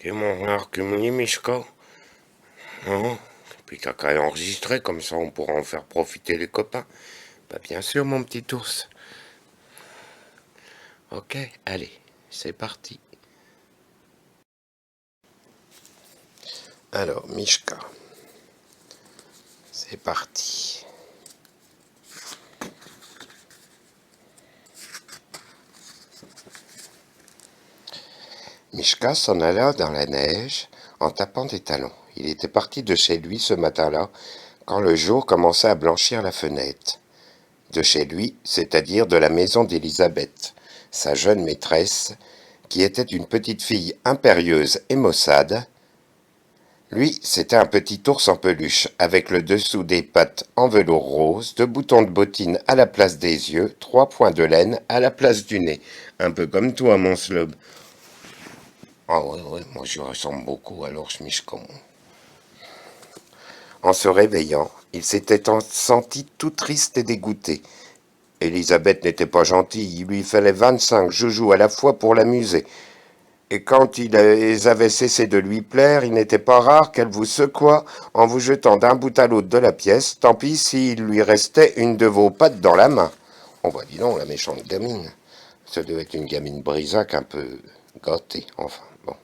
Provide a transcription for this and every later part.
Et mon argument, Mishka? Non? Puis t'as qu'à l'enregistrer, comme ça on pourra en faire profiter les copains. Bah bien sûr, mon petit ours. Ok, allez, c'est parti. Alors, Mishka, c'est parti. Mishka s'en alla dans la neige en tapant des talons. Il était parti de chez lui ce matin-là, quand le jour commençait à blanchir la fenêtre. De chez lui, c'est-à-dire de la maison d'Élisabeth, sa jeune maîtresse, qui était une petite fille impérieuse et maussade. Lui, c'était un petit ours en peluche, avec le dessous des pattes en velours rose, 2 boutons de bottine à la place des yeux, 3 points de laine à la place du nez. Un peu comme toi, mon slob. Ah ouais, ouais, moi je ressemble beaucoup à l'ours Mishka. En se réveillant, il s'était senti tout triste et dégoûté. Élisabeth n'était pas gentille, il lui fallait 25 joujoux à la fois pour l'amuser. Et quand ils avaient cessé de lui plaire, il n'était pas rare qu'elle vous secouât en vous jetant d'un bout à l'autre de la pièce, tant pis s'il lui restait une de vos pattes dans la main. On va dis donc, la méchante gamine. Ça devait être une gamine brisac un peu gâtée, enfin, bon.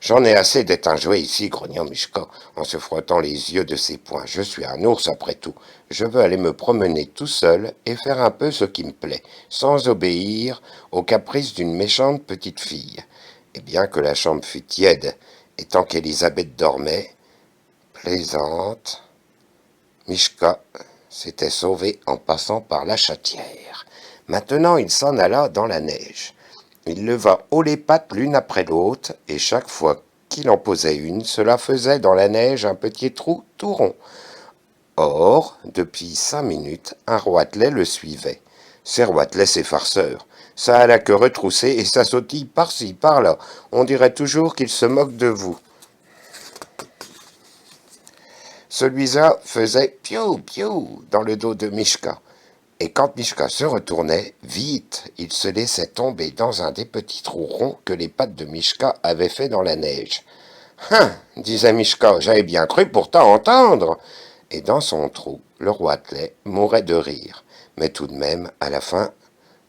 J'en ai assez d'être un jouet ici, grogna Mishka, en se frottant les yeux de ses poings. Je suis un ours après tout. Je veux aller me promener tout seul et faire un peu ce qui me plaît, sans obéir aux caprices d'une méchante petite fille. Et bien que la chambre fût tiède, et tant qu'Élisabeth dormait, plaisante, Mishka s'était sauvé en passant par la chatière. Maintenant il s'en alla dans la neige. Il leva haut les pattes l'une après l'autre, et chaque fois qu'il en posait une, cela faisait dans la neige un petit trou tout rond. Or, depuis 5 minutes, un roitelet le suivait. Ces roitelets, ces farceurs. Ça a la queue retroussée et ça sautille par-ci, par-là. On dirait toujours qu'il se moque de vous. Celui-là faisait piou, piou dans le dos de Mishka. Et quand Mishka se retournait, vite, il se laissait tomber dans un des petits trous ronds que les pattes de Mishka avaient fait dans la neige. Hein, disait Mishka, j'avais bien cru pourtant entendre. Et dans son trou, le roitelet mourait de rire. Mais tout de même, à la fin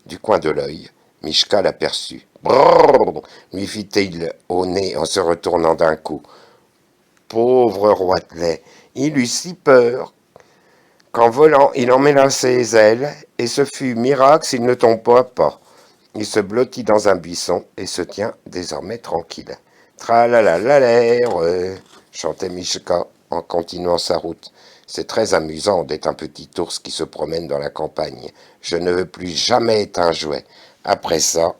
du coin de l'œil, Mishka l'aperçut. Brrr, lui fit-il au nez en se retournant d'un coup. Pauvre roitelet, il eut si peur qu'en volant, il emmêla ses ailes, et ce fut miracle s'il ne tomba pas. Il se blottit dans un buisson et se tient désormais tranquille. Tralalalère, chantait Mishka en continuant sa route. C'est très amusant d'être un petit ours qui se promène dans la campagne. Je ne veux plus jamais être un jouet. Après ça,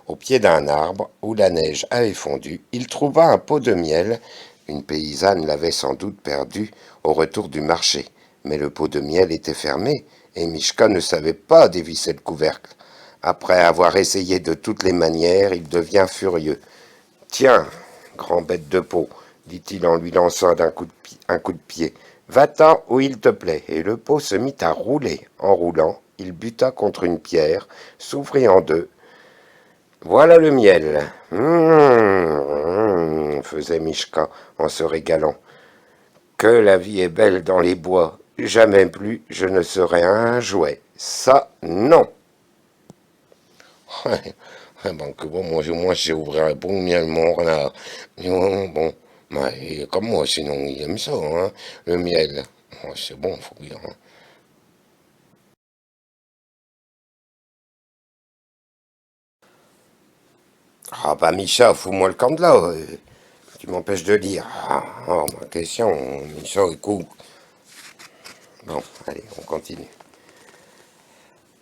au pied d'un arbre où la neige avait fondu, il trouva un pot de miel. Une paysanne l'avait sans doute perdu au retour du marché. Mais le pot de miel était fermé et Mishka ne savait pas dévisser le couvercle. Après avoir essayé de toutes les manières, il devient furieux. Tiens, grand bête de peau, dit-il en lui lançant un coup de pied, va-t'en où il te plaît. Et le pot se mit à rouler. En roulant, il buta contre une pierre, s'ouvrit en deux. Voilà le miel. Faisait Mishka en se régalant. Que la vie est belle dans les bois. Jamais plus je ne serai un jouet. Ça, non. Donc, bon, moi, j'ai ouvert un bon miel, mon renard. Bon, comme moi, sinon, il aime ça, hein, le miel. Ouais, c'est bon, faut dire. Hein. Ah, bah, Micha, fous-moi le camp de là. Tu m'empêches de lire. Ma question, Micha, écoute. Bon, allez, on continue.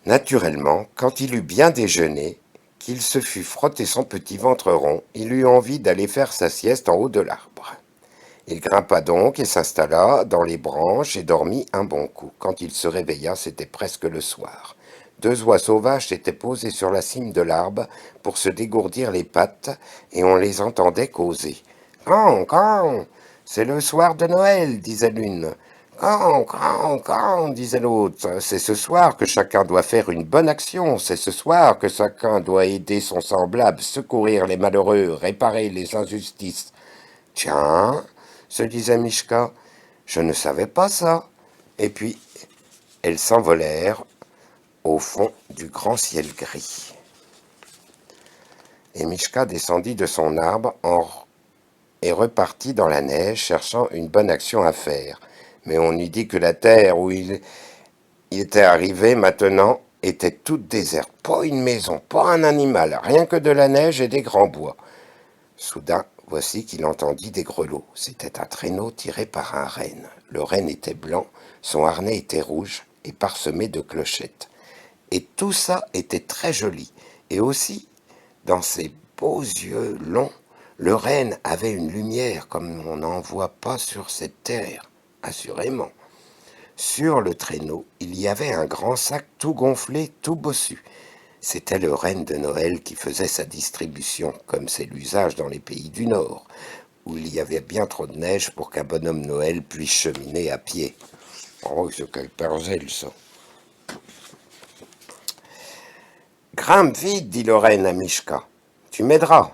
Naturellement, quand il eut bien déjeuné, qu'il se fut frotté son petit ventre rond, il eut envie d'aller faire sa sieste en haut de l'arbre. Il grimpa donc et s'installa dans les branches et dormit un bon coup. Quand il se réveilla, c'était presque le soir. 2 oies sauvages s'étaient posées sur la cime de l'arbre pour se dégourdir les pattes, et on les entendait causer. « Quand, c'est le soir de Noël, disait l'une. Quand, disait l'autre, c'est ce soir que chacun doit faire une bonne action, c'est ce soir que chacun doit aider son semblable, secourir les malheureux, réparer les injustices. Tiens, se disait Mishka, je ne savais pas ça. Et puis, elles s'envolèrent au fond du grand ciel gris. Et Mishka descendit de son arbre et repartit dans la neige, cherchant une bonne action à faire. Mais on eût dit que la terre où il était arrivé maintenant était toute déserte. Pas une maison, pas un animal, rien que de la neige et des grands bois. Soudain, voici qu'il entendit des grelots. C'était un traîneau tiré par un renne. Le renne était blanc, son harnais était rouge et parsemé de clochettes. Et tout ça était très joli. Et aussi, dans ses beaux yeux longs, le renne avait une lumière comme on n'en voit pas sur cette terre, assurément. Sur le traîneau, il y avait un grand sac tout gonflé, tout bossu. C'était le renne de Noël qui faisait sa distribution, comme c'est l'usage dans les pays du Nord, où il y avait bien trop de neige pour qu'un bonhomme Noël puisse cheminer à pied. Oh, c'est quel pergel, ça. Grimpe vite, dit le renne à Mishka. Tu m'aideras.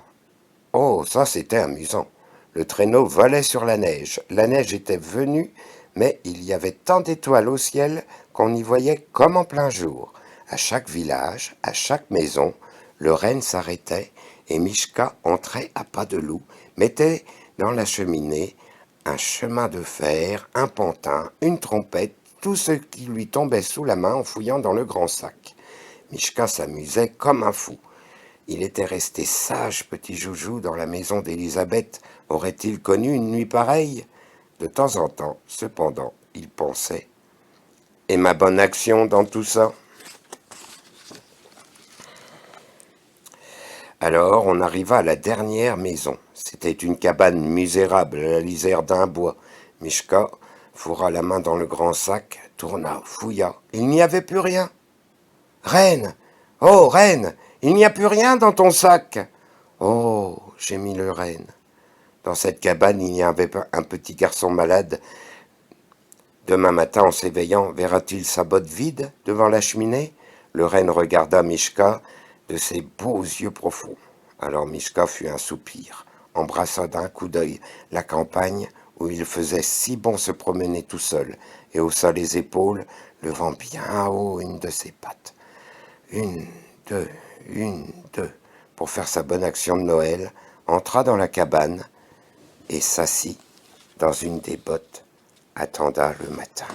Oh, ça c'était amusant. Le traîneau volait sur la neige. La neige était venue, mais il y avait tant d'étoiles au ciel qu'on y voyait comme en plein jour. À chaque village, à chaque maison, le renne s'arrêtait et Mishka entrait à pas de loup, mettait dans la cheminée un chemin de fer, un pantin, une trompette, tout ce qui lui tombait sous la main en fouillant dans le grand sac. Mishka s'amusait comme un fou. Il était resté sage, petit joujou, dans la maison d'Élisabeth. Aurait-il connu une nuit pareille? De temps en temps, cependant, il pensait. Et ma bonne action dans tout ça? Alors on arriva à la dernière maison. C'était une cabane misérable à la lisière d'un bois. Mishka fourra la main dans le grand sac, tourna, fouilla. Il n'y avait plus rien. Reine! Oh, reine! Il n'y a plus rien dans ton sac! Oh, gémit le renne. Dans cette cabane, il y avait un petit garçon malade. Demain matin, en s'éveillant, verra-t-il sa botte vide devant la cheminée? Le renne regarda Mishka de ses beaux yeux profonds. Alors Mishka fit un soupir, embrassa d'un coup d'œil la campagne où il faisait si bon se promener tout seul, et haussa les épaules, levant bien haut une de ses pattes. Une, deux, une, deux, pour faire sa bonne action de Noël, entra dans la cabane et s'assit dans une des bottes, attenda le matin.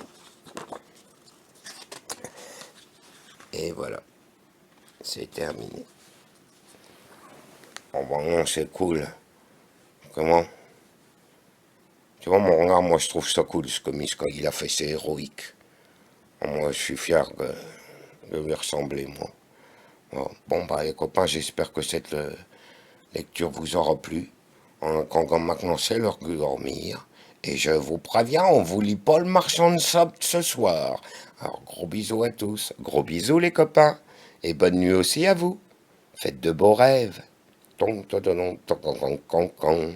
Et voilà, c'est terminé. Oh bon, c'est cool. Comment? Tu vois, mon regard, moi je trouve ça cool ce que Mishka il a fait, c'est héroïque. Moi je suis fier de lui ressembler, moi. Bon, bah les copains, j'espère que cette lecture vous aura plu. Quand maintenant c'est l'heure de dormir. Et je vous préviens, on vous lit pas le marchand de sable ce soir. Alors gros bisous à tous. Gros bisous les copains. Et bonne nuit aussi à vous. Faites de beaux rêves. Ton, ton, ton, ton, ton, ton, ton, ton.